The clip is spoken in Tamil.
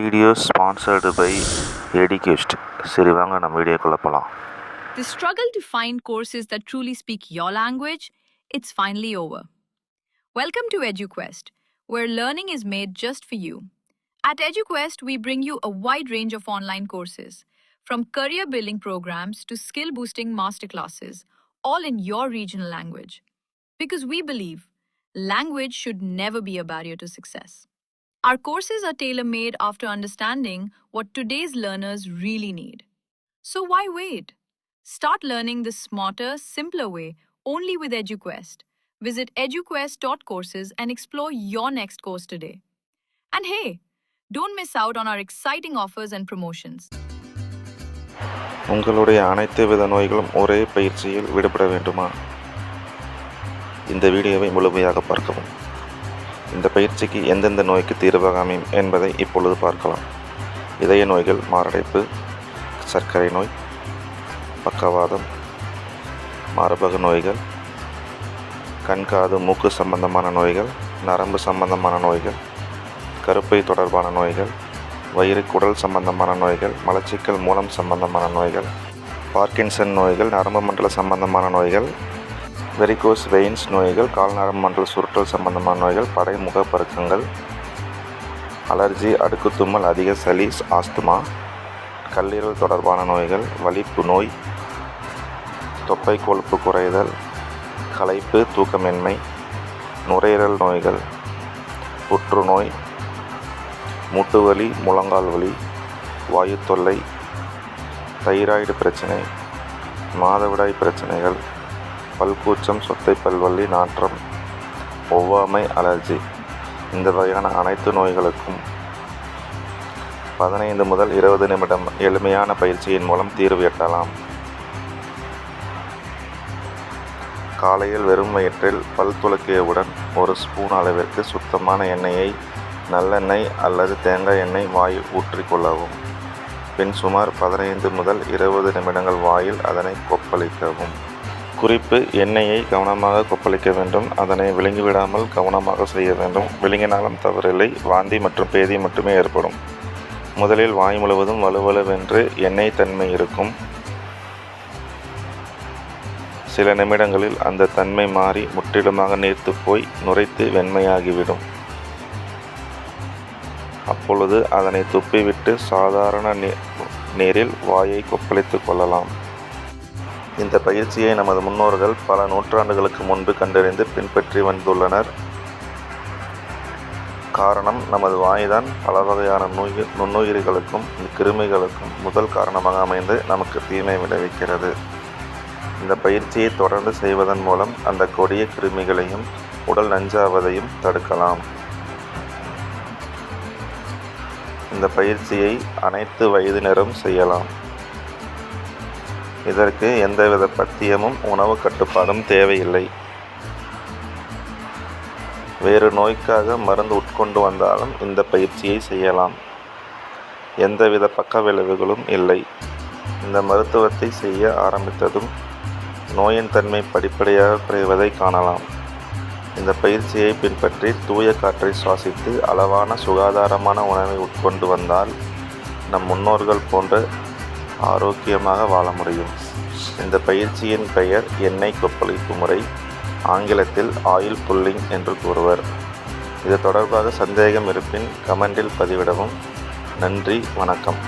Video sponsored by Eduquest. சரி வாங்க நம்ம வீடியோக்குள்ள போகலாம். The struggle to find courses that truly speak your language, it's finally over. Welcome to EduQuest, where learning is made just for you. At EduQuest, we bring you a wide range of online courses, from career building programs to skill boosting masterclasses, all in your regional language. Because we believe language should never be a barrier to success. Our courses are tailor-made after understanding what today's learners really need. So why wait? Start learning the smarter, simpler way only with EduQuest. Visit eduquest.courses and explore your next course today. And hey, don't miss out on our exciting offers and promotions. உங்களுடைய அனைத்து வித நோய்களும் ஒரே பயிற்சியில் விடுபட வேண்டுமா? இந்த வீடியோவை முழுமையாக பார்க்கவும். இந்த பயிற்சிக்கு எந்தெந்த நோய்க்கு தீர்வாக அமையும் என்பதை இப்பொழுது பார்க்கலாம். இதய நோய்கள், மாரடைப்பு, சர்க்கரை நோய், பக்கவாதம், மார்பக நோய்கள், கண் காது மூக்கு சம்பந்தமான நோய்கள், நரம்பு சம்பந்தமான நோய்கள், கருப்பை தொடர்பான நோய்கள், வயிறு குடல் சம்பந்தமான நோய்கள், மலச்சிக்கல் மூலம் சம்பந்தமான நோய்கள், பார்க்கின்சன் நோய்கள், நரம்பு மண்டல சம்பந்தமான நோய்கள், வெரிகோஸ் வெயின்ஸ் நோய்கள், கால் நரம்பு மண்டல சுருட்டல் சம்பந்தமான நோய்கள், படை முகப்பருக்கங்கள், அலர்ஜி, அடுக்கு தும்மல், அதிக சளி, ஆஸ்துமா, கல்லீரல் தொடர்பான நோய்கள், வலிப்பு நோய், தொப்பை கொழுப்பு குறைதல், களைப்பு, தூக்கமின்மை, நுரையீரல் நோய்கள், புற்றுநோய், மூட்டுவலி, முழங்கால் வலி, வாயு தொல்லை, தைராய்டு பிரச்சனை, மாதவிடாய் பிரச்சனைகள், பல்கூச்சம், சொத்தை பல்வலி, நாற்றம், ஒவ்வாமை, அலர்ஜி, இந்த வகையான அனைத்து நோய்களுக்கும் 15 முதல் 20 நிமிடம் எளிமையான பயிற்சியின் மூலம் தீர்வு எட்டலாம். காலையில் வெறும் வயிற்றில் பல் துலக்கியவுடன் 1 ஸ்பூன் அளவிற்கு சுத்தமான எண்ணெயை நல்லெண்ணெய் அல்லது தேங்காய் எண்ணெய் வாயில் ஊற்றிக்கொள்ளவும். பின் சுமார் 15 முதல் 20 நிமிடங்கள் வாயில் அதனை கொப்பளிக்கவும். குறிப்பு: எண்ணெயை கவனமாக கொப்பளிக்க வேண்டும். அதனை விழுங்கிவிடாமல் கவனமாக செய்ய வேண்டும். விழுங்கினாலும் தவறில்லை. வாந்தி மற்றும் பேதி மட்டுமே ஏற்படும். முதலில் வாய் முழுவதும் வலுவலுவென்று எண்ணெய் தன்மை இருக்கும். சில நிமிடங்களில் அந்த தன்மை மாறி முற்றிலுமாக நீர்த்து போய் நுரைத்து வெண்மையாகிவிடும். அப்பொழுது அதனை துப்பிவிட்டு சாதாரண நீரில் வாயை கொப்பளித்து கொள்ளலாம். இந்த பயிற்சியை நமது முன்னோர்கள் பல நூற்றாண்டுகளுக்கு முன்பு கண்டறிந்து பின்பற்றி வந்துள்ளனர். காரணம், நமது வாய்தான் பல வகையான நுண்ணுயிரிகளுக்கும் கிருமிகளுக்கும் முதல் காரணமாக அமைந்து நமக்கு தீமை விளைவிக்கிறது. இந்த பயிற்சியை தொடர்ந்து செய்வதன் மூலம் அந்த கொடிய கிருமிகளையும் உடல் நஞ்சாவதையும் தடுக்கலாம். இந்த பயிற்சியை அனைத்து வயதினரும் செய்யலாம். இதற்கு எந்தவித பத்தியமும் உணவு கட்டுப்பாடும் தேவையில்லை. வேறு நோய்க்காக மருந்து உட்கொண்டு வந்தாலும் இந்த பயிற்சியை செய்யலாம். எந்தவித பக்க விளைவுகளும் இல்லை. இந்த மருத்துவத்தை செய்ய ஆரம்பித்ததும் நோயின் தன்மை படிப்படியாக குறைவதை காணலாம். இந்த பயிற்சியை பின்பற்றி தூய காற்றை சுவாசித்து அளவான சுகாதாரமான உணவை உட்கொண்டு வந்தால் நம் முன்னோர்கள் போன்ற ஆரோக்கியமாக வாழ முடியும். இந்த பயிற்சியின் பெயர் எண்ணெய் கொப்பளிப்பு முறை. ஆங்கிலத்தில் ஆயில் புல்லிங் என்று கூறுவர். இது தொடர்பாக சந்தேகம் இருப்பின் கமெண்டில் பதிவிடவும். நன்றி, வணக்கம்.